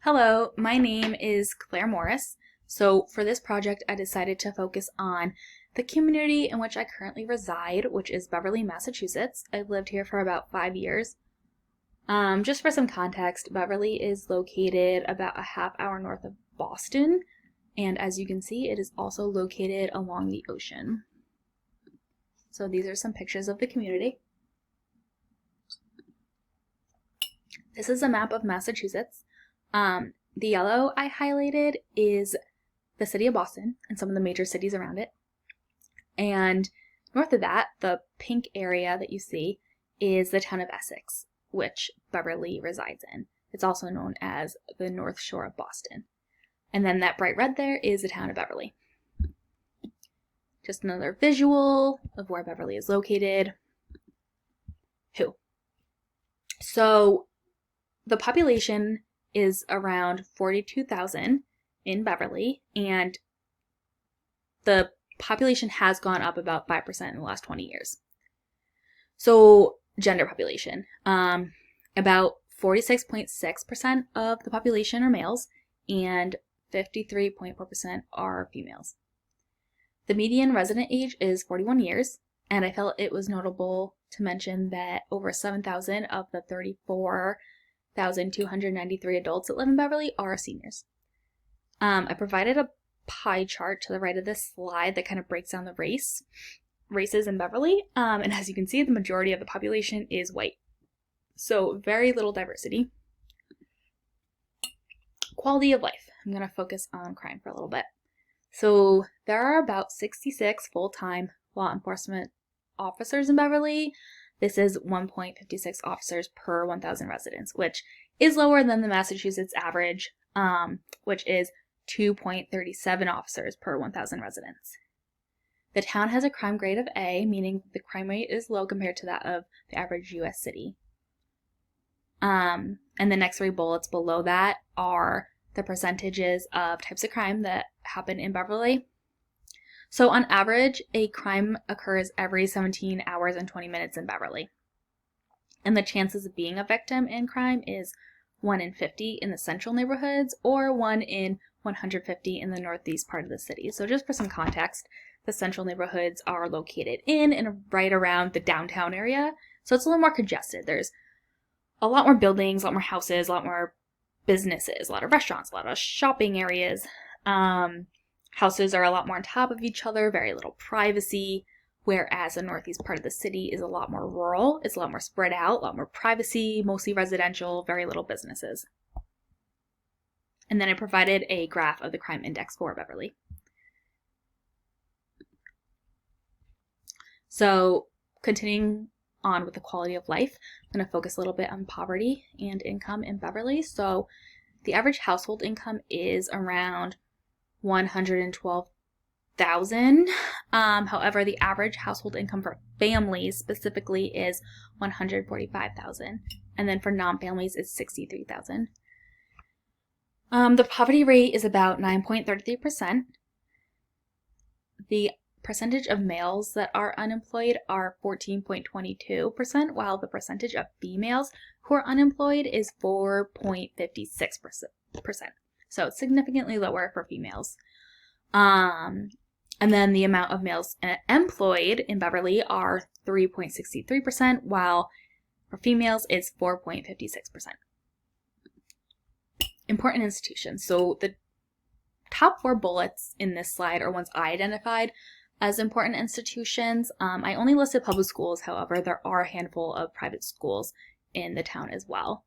Hello, my name is Claire Morris. So for this project, I decided to focus on the community in which I currently reside, which is Beverly, Massachusetts. I've lived here for about 5 years. Just for some context, Beverly is located about a half hour north of Boston, and as you can see, it is also located along the ocean. So these are some pictures of the community. This is a map of Massachusetts. The yellow I highlighted is the city of Boston and some of the major cities around it. And north of that, the pink area that you see is the town of Essex, which Beverly resides in. It's also known as the North Shore of Boston. And then that bright red there is the town of Beverly. Just another visual of where Beverly is located. So the population is around 42,000 in Beverly, and the population has gone up about 5% in the last 20 years. So gender population, about 46.6% of the population are males and 53.4% are females. The median resident age is 41 years, and I felt it was notable to mention that over 7,000 of the 34,293 adults that live in Beverly are seniors. I provided a pie chart to the right of this slide that kind of breaks down the races in Beverly, and as you can see, the majority of the population is white. So very little diversity. Quality of life. I'm going to focus on crime for a little bit. So there are about 66 full-time law enforcement officers in Beverly. This is 1.56 officers per 1,000 residents, which is lower than the Massachusetts average, which is 2.37 officers per 1,000 residents. The town has a crime grade of A, meaning the crime rate is low compared to that of the average U.S. city. And the next three bullets below that are the percentages of types of crime that happen in Beverly. So on average, a crime occurs every 17 hours and 20 minutes in Beverly. And the chances of being a victim in crime is 1 in 50 in the central neighborhoods or 1 in 150 in the northeast part of the city. So just for some context, the central neighborhoods are located in and right around the downtown area. So it's a little more congested. There's a lot more buildings, a lot more houses, a lot more businesses, a lot of restaurants, a lot of shopping areas. Houses are a lot more on top of each other, very little privacy, whereas the northeast part of the city is a lot more rural. It's a lot more spread out, a lot more privacy, mostly residential, very little businesses. And then I provided a graph of the crime index for Beverly. So continuing on with the quality of life, I'm going to focus a little bit on poverty and income in Beverly. So the average household income is around $112,000. However, the average household income for families specifically is $145,000, and then for non-families it's $63,000. The poverty rate is about 9.33%. The percentage of males that are unemployed are 14.22%, while the percentage of females who are unemployed is 4.56%. So it's significantly lower for females. And then the amount of males employed in Beverly are 3.63%, while for females it's 4.56%. Important institutions. So the top 4 bullets in this slide are ones I identified as important institutions. I only listed public schools, however, there are a handful of private schools in the town as well.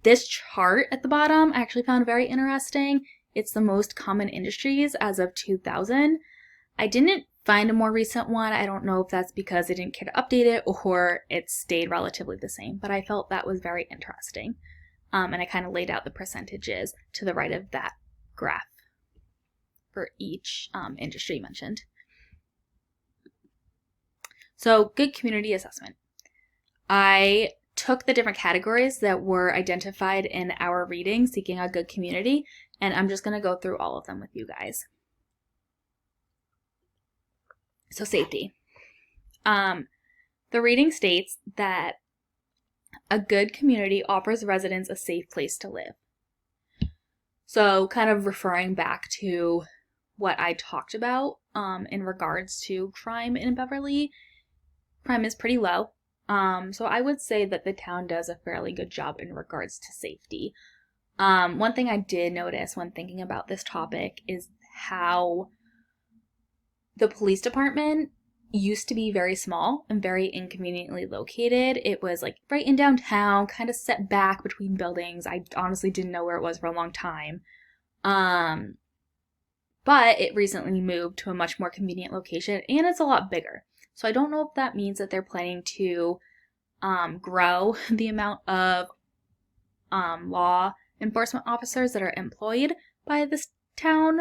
This chart at the bottom I actually found very interesting. It's the most common industries as of 2000. I didn't find a more recent one. I don't know if that's because I didn't care to update it or it stayed relatively the same, but I felt that was very interesting. And I kind of laid out the percentages to the right of that graph for each industry mentioned. So good community assessment. I took the different categories that were identified in our reading, Seeking a Good Community, and I'm just going to go through all of them with you guys. So safety. The reading states that a good community offers residents a safe place to live. So kind of referring back to what I talked about in regards to crime in Beverly, crime is pretty low. So I would say that the town does a fairly good job in regards to safety. One thing I did notice when thinking about this topic is how the police department used to be very small and very inconveniently located. It was like right in downtown, kind of set back between buildings. I honestly didn't know where it was for a long time. But it recently moved to a much more convenient location, and it's a lot bigger. So I don't know if that means that they're planning to grow the amount of law enforcement officers that are employed by this town,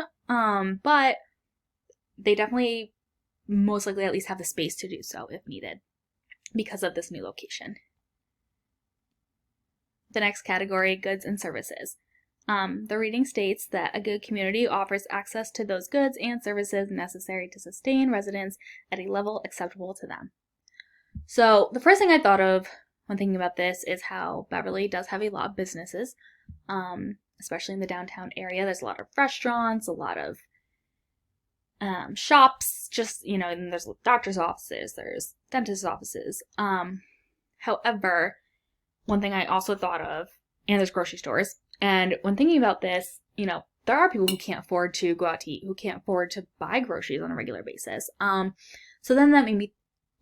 but they definitely most likely at least have the space to do so if needed because of this new location. The next category, goods and services. The reading states that a good community offers access to those goods and services necessary to sustain residents at a level acceptable to them. So the first thing I thought of when thinking about this is how Beverly does have a lot of businesses, especially in the downtown area. There's a lot of restaurants, a lot of shops, just, and there's doctor's offices, there's dentist's offices. However, one thing I also thought of, and there's grocery stores, and when thinking about this, there are people who can't afford to go out to eat, who can't afford to buy groceries on a regular basis. So then that made me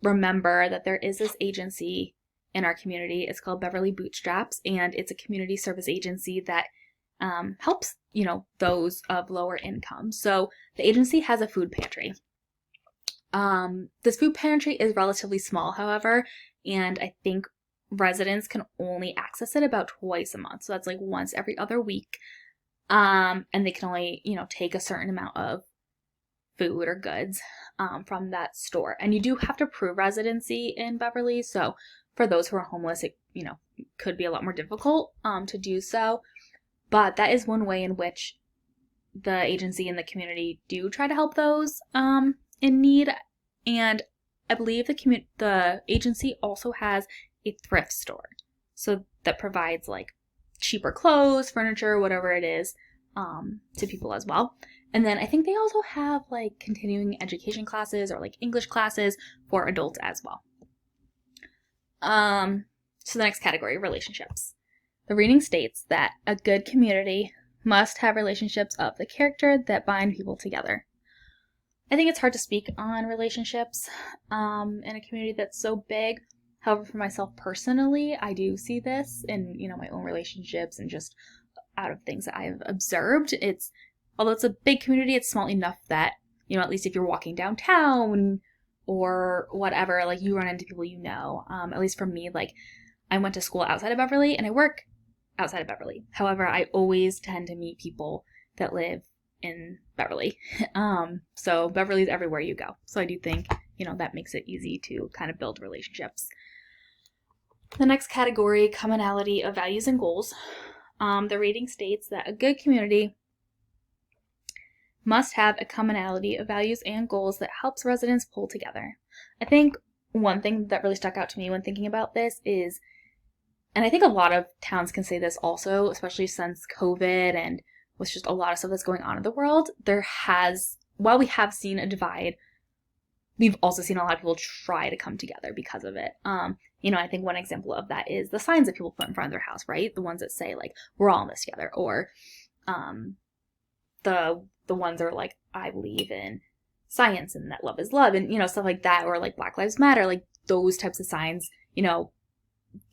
remember that there is this agency in our community. It's called Beverly Bootstraps, and it's a community service agency that helps, those of lower income. So the agency has a food pantry. This food pantry is relatively small, however, and I think residents can only access it about twice a month. So that's like once every other week. And they can only, take a certain amount of food or goods from that store. And you do have to prove residency in Beverly. So for those who are homeless, it, could be a lot more difficult to do so. But that is one way in which the agency and the community do try to help those in need. And I believe the agency also has a thrift store, so that provides like cheaper clothes, furniture, whatever it is, to people as well. And then I think they also have like continuing education classes or like English classes for adults as well. So the next category, relationships. The reading states that a good community must have relationships of the character that bind people together. I think it's hard to speak on relationships in a community that's so big. However, for myself personally, I do see this in, my own relationships and just out of things that I've observed. Although it's a big community, it's small enough that, at least if you're walking downtown or whatever, like you run into people at least for me, like I went to school outside of Beverly and I work outside of Beverly. However, I always tend to meet people that live in Beverly. So Beverly's everywhere you go. So I do think, that makes it easy to kind of build relationships. The next category, commonality of values and goals. The reading states that a good community must have a commonality of values and goals that helps residents pull together. I think one thing that really stuck out to me when thinking about this is, and I think a lot of towns can say this also, especially since COVID and with just a lot of stuff that's going on in the world, while we have seen a divide, we've also seen a lot of people try to come together because of it. I think one example of that is the signs that people put in front of their house, right? The ones that say like, we're all in this together, or the ones that are like, I believe in science and that love is love, and stuff like that, or like Black Lives Matter, like those types of signs,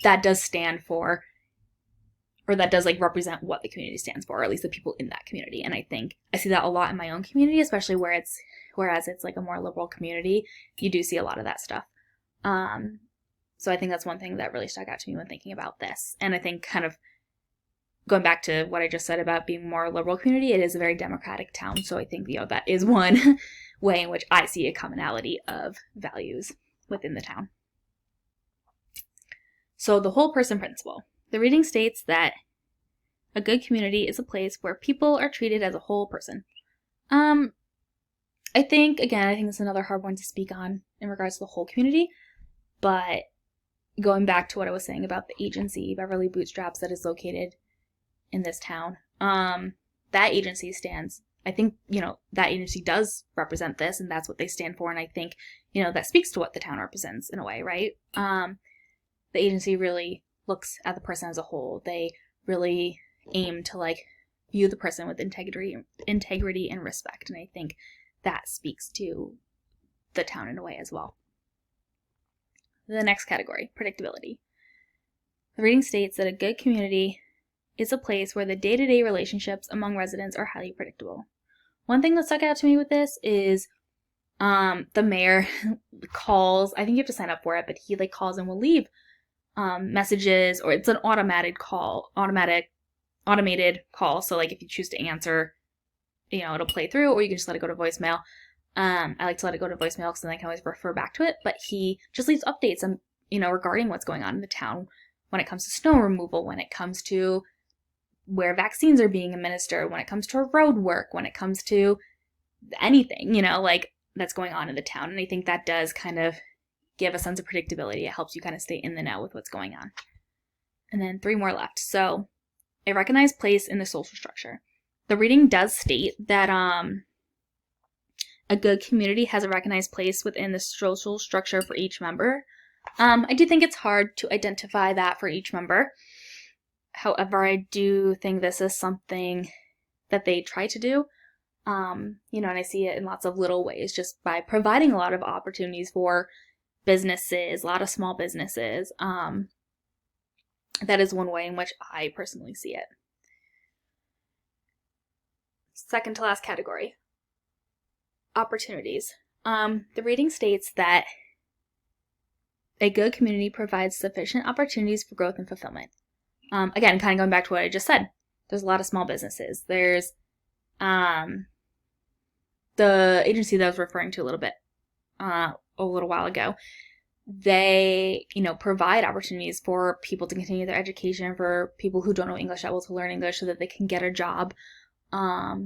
that does stand for, or that does like represent what the community stands for, or at least the people in that community. And I think I see that a lot in my own community, especially whereas it's like a more liberal community, you do see a lot of that stuff. So I think that's one thing that really stuck out to me when thinking about this. And I think kind of going back to what I just said about being a more liberal community, it is a very democratic town. So I think, that is one way in which I see a commonality of values within the town. So the whole person principle. The reading states that a good community is a place where people are treated as a whole person. I think it's another hard one to speak on in regards to the whole community, but going back to what I was saying about the agency, Beverly Bootstraps, that is located in this town, that that agency stands. I think, that agency does represent this, and that's what they stand for. And I think, that speaks to what the town represents in a way, right? The agency really looks at the person as a whole. They really aim to like view the person with integrity and respect. And I think that speaks to the town in a way as well. The next category, predictability. The reading states that a good community is a place where the day-to-day relationships among residents are highly predictable. One thing that stuck out to me with this is the mayor calls, I think you have to sign up for it, but he like calls and will leave messages, or it's an automated call. So like if you choose to answer, it'll play through, or you can just let it go to voicemail. I like to let it go to voicemail because then I can always refer back to it, but he just leaves updates on, regarding what's going on in the town when it comes to snow removal, when it comes to where vaccines are being administered, when it comes to road work, when it comes to anything, like that's going on in the town. And I think that does kind of give a sense of predictability. It helps you kind of stay in the know with what's going on. And then 3 more left. So a recognized place in the social structure. The reading does state that a good community has a recognized place within the social structure for each member. I do think it's hard to identify that for each member. However, I do think this is something that they try to do, and I see it in lots of little ways, just by providing a lot of opportunities for businesses, a lot of small businesses. That is one way in which I personally see it. Second to last category, opportunities. The reading states that a good community provides sufficient opportunities for growth and fulfillment. Again, kind of going back to what I just said, there's a lot of small businesses. There's the agency that I was referring to a little while ago. They, provide opportunities for people to continue their education, for people who don't know English that well to learn English so that they can get a job. I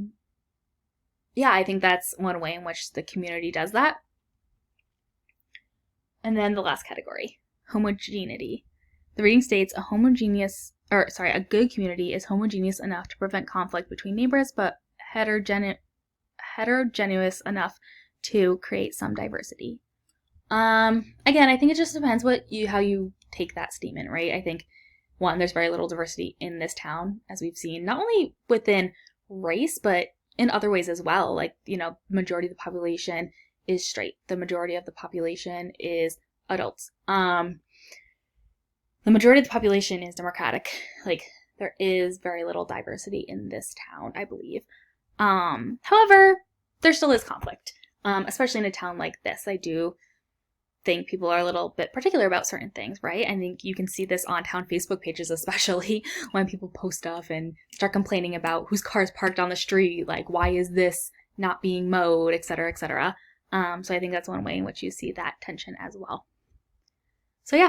think that's one way in which the community does that. And then the last category, homogeneity. The reading states a good community is homogeneous enough to prevent conflict between neighbors, but heterogeneous enough to create some diversity. Again, I think it just depends how you take that statement, right? I think, one, there's very little diversity in this town, as we've seen, not only within race, but in other ways as well. Like, majority of the population is straight. The majority of the population is adults. The majority of the population is Democratic. Like, there is very little diversity in this town, I believe. However, there still is conflict, especially in a town like this. I do think people are a little bit particular about certain things, right? I think you can see this on town Facebook pages, especially when people post stuff and start complaining about whose car is parked on the street, like, why is this not being mowed, etc., etc. So I think that's one way in which you see that tension as well.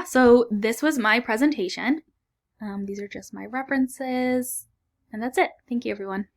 So this was my presentation. These are just my references, and that's it. Thank you, everyone.